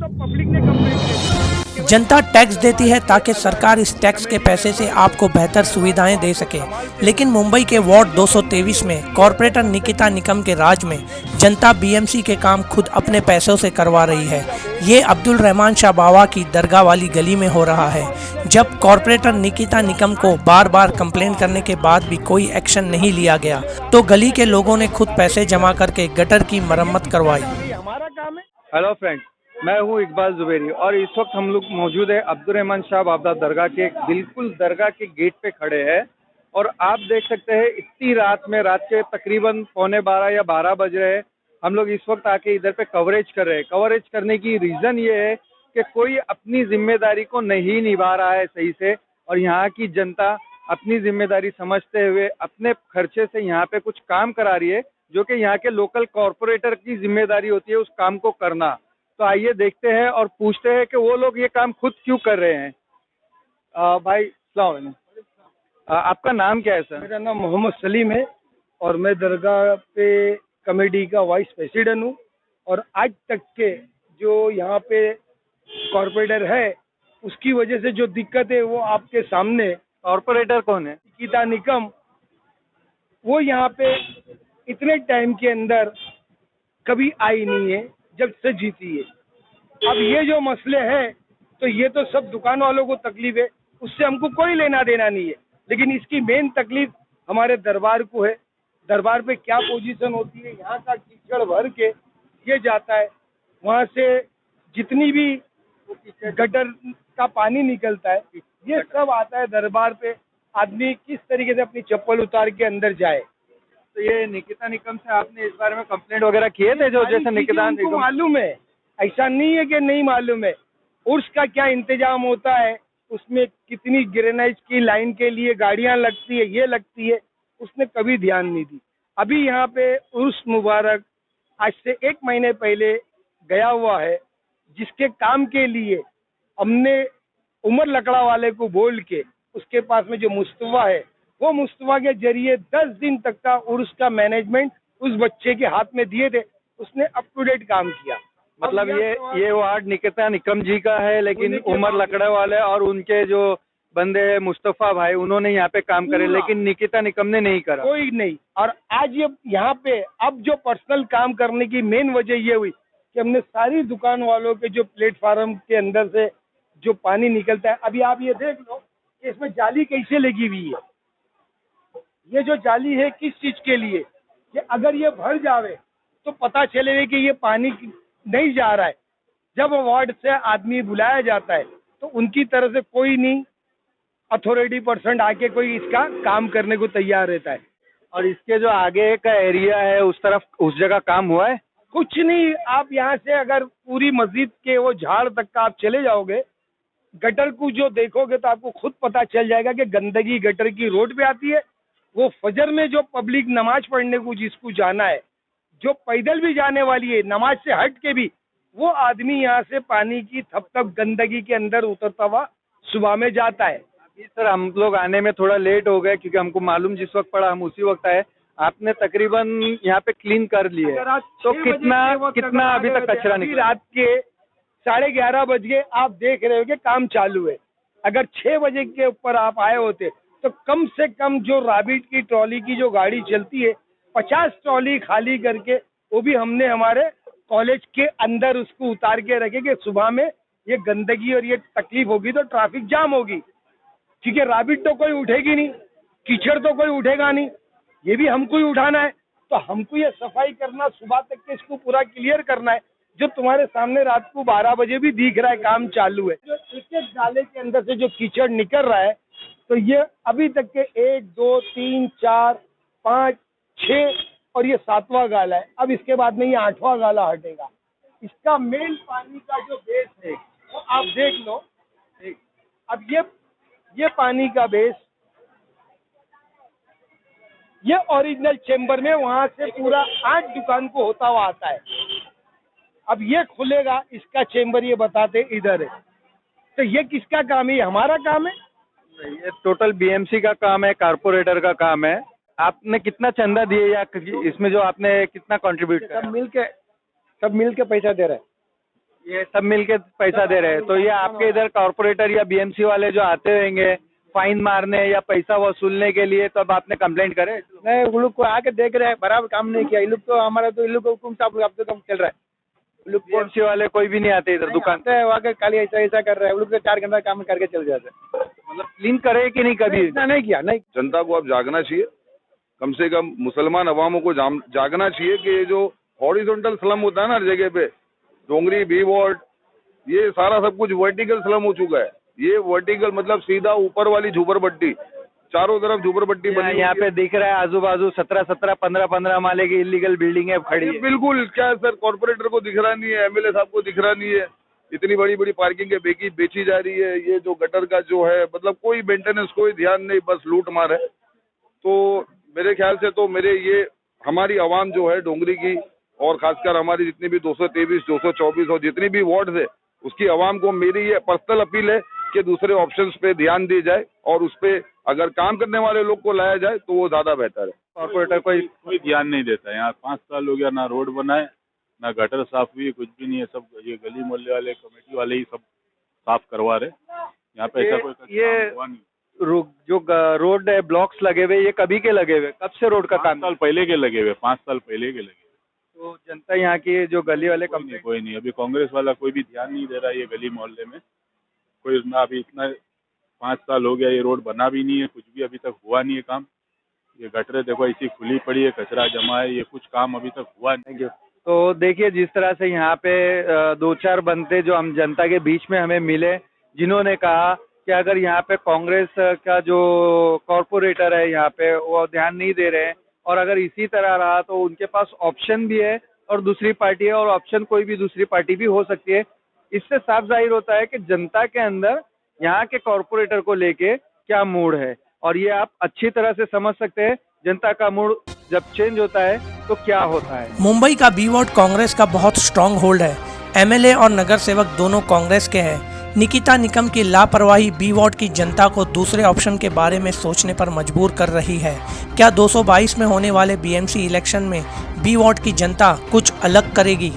तो पब्लिक ने कंप्लेंट की। जनता टैक्स देती है ताकि सरकार इस टैक्स के पैसे से आपको बेहतर सुविधाएं दे सके, लेकिन मुंबई के वार्ड 223 में कॉरपोरेटर निकिता निकम के राज में जनता बीएमसी के काम खुद अपने पैसों से करवा रही है। ये अब्दुल रहमान शाह बावा की दरगाह वाली गली में हो रहा है। जब कॉरपोरेटर निकिता निकम को बार बार कंप्लेंट करने के बाद भी कोई एक्शन नहीं लिया गया, तो गली के लोगों ने खुद पैसे जमा करके गटर की मरम्मत करवाई। हमारा काम है। हेलो फ्रेंड्स, मैं हूं इकबाल जुबेरी और इस वक्त हम लोग मौजूद है अब्दुल रहमान शाह बाबा दरगाह के बिल्कुल दरगाह के गेट पे खड़े हैं। और आप देख सकते हैं इतनी रात के तकरीबन 11:15 या 12 बज रहे हैं। हम लोग इस वक्त आके इधर पे कवरेज कर रहे हैं। कवरेज करने की रीज़न ये है कि कोई अपनी जिम्मेदारी को नहीं निभा रहा है सही से, और यहाँ की जनता अपनी जिम्मेदारी समझते हुए अपने खर्चे से यहाँ पे कुछ काम करा रही है, जो कि यहाँ के लोकल कॉरपोरेटर की जिम्मेदारी होती है उस काम को करना। तो आइए देखते हैं और पूछते हैं कि वो लोग ये काम खुद क्यों कर रहे हैं। भाई अस्सलाम वालेकुम। आपका नाम क्या है सर? मेरा नाम मोहम्मद सलीम है और मैं दरगाह पे कमेटी का वाइस प्रेसिडेंट हूँ। और आज तक के जो यहाँ पे कॉरपोरेटर है उसकी वजह से जो दिक्कत है वो आपके सामने। कॉरपोरेटर कौन है? निकिता निकम, वो यहाँ पे इतने टाइम के अंदर कभी आई नहीं है जब से जीती है। अब ये जो मसले हैं तो ये तो सब दुकान वालों को तकलीफ है, उससे हमको कोई लेना देना नहीं है, लेकिन इसकी मेन तकलीफ हमारे दरबार को है। दरबार पे क्या पोजीशन होती है, यहाँ का कीचड़ भर के ये जाता है, वहाँ से जितनी भी गटर का पानी निकलता है ये सब आता है दरबार पे। आदमी किस तरीके से अपनी चप्पल उतार के अंदर जाए। तो ये निकिता निकम से आपने इस बारे में कंप्लेंट वगैरह किए थे? जो जैसे निकिता उनको निकम, मालूम है, ऐसा नहीं है कि नहीं मालूम है। उर्स का क्या इंतजाम होता है, उसमें कितनी ग्रेनाइज की लाइन के लिए गाड़ियां लगती है, ये लगती है, उसने कभी ध्यान नहीं दी। अभी यहाँ पे उर्स मुबारक आज से 1 महीने पहले गया हुआ है, जिसके काम के लिए हमने उमर लकड़ा वाले को बोल के उसके पास में जो मुस्तफा है, वो मुस्तफा के जरिए 10 दिन तक का उर्स का मैनेजमेंट उस बच्चे के हाथ में दिए थे। उसने अप टू डेट काम किया। मतलब ये वार्ड निकिता निकम जी का है, लेकिन उमर लकड़े वाले और उनके जो बंदे हैं मुस्तफा भाई, उन्होंने यहाँ पे काम करे, लेकिन निकिता निकम ने नहीं करा। कोई नहीं। और आज ये यहाँ पे अब जो पर्सनल काम करने की मेन वजह ये हुई कि हमने सारी दुकान वालों के जो प्लेटफार्म के अंदर से जो पानी निकलता है, अभी आप ये देख लो कि इसमें जाली कैसे लगी हुई है। ये जो जाली है किस चीज के लिए, कि अगर ये भर जावे तो पता चलेगा कि ये पानी नहीं जा रहा है। जब वार्ड से आदमी बुलाया जाता है तो उनकी तरफ से कोई नहीं अथॉरिटी पर्सन आके कोई इसका काम करने को तैयार रहता है। और इसके जो आगे का एरिया है उस तरफ, उस जगह काम हुआ है? कुछ नहीं। आप यहाँ से अगर पूरी मस्जिद के वो झाड़ तक का आप चले जाओगे, गटर को जो देखोगे तो आपको खुद पता चल जाएगा कि गंदगी गटर की रोड पे आती है। वो फजर में जो पब्लिक नमाज पढ़ने को जिसको जाना है, जो पैदल भी जाने वाली है नमाज से हट के भी, वो आदमी यहाँ से पानी की थप थप गंदगी के अंदर उतरता हुआ सुबह में जाता है। अभी सर हम लोग आने में थोड़ा लेट हो गए क्योंकि हमको मालूम जिस वक्त पड़ा हम उसी वक्त आए। आपने तकरीबन यहाँ पे क्लीन कर लिए, तो कितना अभी तक कचरा निकला? रात के 11:30 बज गए, आप देख रहे हो कि काम चालू है। अगर 6 बजे के ऊपर आप आए होते तो कम से कम जो राबिट की ट्रॉली की जो गाड़ी चलती है 50 ट्रॉली खाली करके, वो भी हमने हमारे कॉलेज के अंदर उसको उतार के रखे कि सुबह में ये गंदगी और ये तकलीफ होगी तो ट्रैफिक जाम होगी। ठीक है, राबिट तो कोई उठेगी नहीं, कीचड़ तो कोई उठेगा नहीं, ये भी हमको ही उठाना है। तो हमको ये सफाई करना, सुबह तक के इसको पूरा क्लियर करना है। जो तुम्हारे सामने रात को 12 बजे भी दिख रहा है काम चालू है। जो एक एक डाले के अंदर से जो कीचड़ निकल रहा है, तो ये अभी तक के 1 2 3 4 5 6 और ये 7वां गाला है। अब इसके बाद में ये 8वां गाला हटेगा। इसका मेन पानी का जो बेस है वो आप देख लो। अब ये पानी का बेस ये ओरिजिनल चेंबर में वहां से पूरा 8 दुकान को होता हुआ आता है। अब ये खुलेगा, इसका चेंबर ये बताते इधर है। तो ये किसका काम है? ये हमारा काम है। ये टोटल बीएमसी का काम है, कारपोरेटर का काम है। आपने कितना चंदा दिए या इसमें जो आपने कितना कंट्रीब्यूट किया? सब मिल के पैसा दे रहे हैं। ये सब मिलके पैसा दे रहे हैं, तो ये आपके इधर कॉर्पोरेटर या बीएमसी वाले जो आते होंगे फाइन मारने या पैसा वसूलने के लिए, तो अब आपने कंप्लेंट करे? नहीं, वो लोग को आके देख रहे हैं, बराबर काम नहीं किया। ये लोग तो हमारा तो इन लोग को हुकुम साहब अब तो कम चल रहा है। लोग बीएमसी वाले कोई भी नहीं आते इधर दुकान पे? वहाँ के खाली ऐसा ऐसा कर रहे हैं, वो लोग तो 4 घंटा काम करके चल जाते हैं। मतलब क्लीन करे कि नहीं कभी? इतना नहीं किया, नहीं। जनता को अब जागना चाहिए, कम से कम मुसलमान अवामों को जागना चाहिए कि ये जो हॉरिजॉन्टल स्लम होता है ना हर जगह पे, डोंगरी, बी वार्ड, ये सारा सब कुछ वर्टिकल स्लम हो चुका है। ये वर्टिकल मतलब सीधा ऊपर वाली झोपड़पट्टी, चारों तरफ झोपड़पट्टी बनी। यहाँ पे दिख रहा है आजू बाजू 17-17, 15-15 माले की इलीगल बिल्डिंगें खड़ी है। बिल्कुल, क्या सर, कॉर्पोरेटर को दिख रहा नहीं है, एमएलए साहब को दिख रहा नहीं है, इतनी बड़ी बड़ी पार्किंग के बेची जा रही है। ये जो गटर का जो है, मतलब कोई मेंटेनेंस, कोई ध्यान नहीं, बस लूट मार है। तो मेरे ख्याल से तो ये हमारी आवाम जो है डोंगरी की, और खासकर हमारी जितनी भी 223, 224 और जितनी भी वार्ड है, उसकी आवाम को मेरी ये पर्सनल अपील है कि दूसरे ऑप्शंस पे ध्यान दी जाए और उस पे अगर काम करने वाले लोग को लाया जाए तो वो ज्यादा बेहतर है। कॉर्पोरेटर कोई ध्यान नहीं देता है। यहाँ 5 साल हो गया, ना रोड बना है, ना गटर साफ हुई, कुछ भी नहीं है। सब ये गली मोहल्ले वाले, कमेटी वाले ही सब साफ करवा रहे। यहाँ पे ऐसा कोई काम हुआ नहीं। जो रोड है, ब्लॉक्स लगे हुए, ये कभी के लगे हुए? कब से रोड का 5 काम? साल पहले के लगे हुए, 5 साल पहले के लगे हुए। तो जनता यहाँ की जो गली वाले कोई नहीं, अभी कांग्रेस वाला कोई भी ध्यान नहीं दे रहा है ये गली मोहल्ले में। कोई ना, अभी इतना 5 साल हो गया, ये रोड बना भी नहीं है, कुछ भी अभी तक हुआ नहीं है काम। ये गटरें देखो ऐसी खुली पड़ी है, कचरा जमा है, ये कुछ काम अभी तक हुआ नहीं। तो देखिए, जिस तरह से यहाँ पे 2-4 बंदे जो हम जनता के बीच में हमें मिले, जिन्होंने कहा कि अगर यहाँ पे कांग्रेस का जो कॉर्पोरेटर है यहाँ पे, वो ध्यान नहीं दे रहे हैं, और अगर इसी तरह रहा तो उनके पास ऑप्शन भी है और दूसरी पार्टी है, और ऑप्शन कोई भी दूसरी पार्टी भी हो सकती है। इससे साफ जाहिर होता है कि जनता के अंदर यहाँ के कॉर्पोरेटर को लेके क्या मूड है, और ये आप अच्छी तरह से समझ सकते हैं जनता का मूड जब चेंज होता है तो क्या होता है। मुंबई का बी वार्ड कांग्रेस का बहुत स्ट्रांग होल्ड है। एमएलए और नगर सेवक दोनों कांग्रेस के हैं। निकिता निकम की लापरवाही बी वार्ड की जनता को दूसरे ऑप्शन के बारे में सोचने पर मजबूर कर रही है। क्या 222 में होने वाले बीएमसी इलेक्शन में बी वार्ड की जनता कुछ अलग करेगी?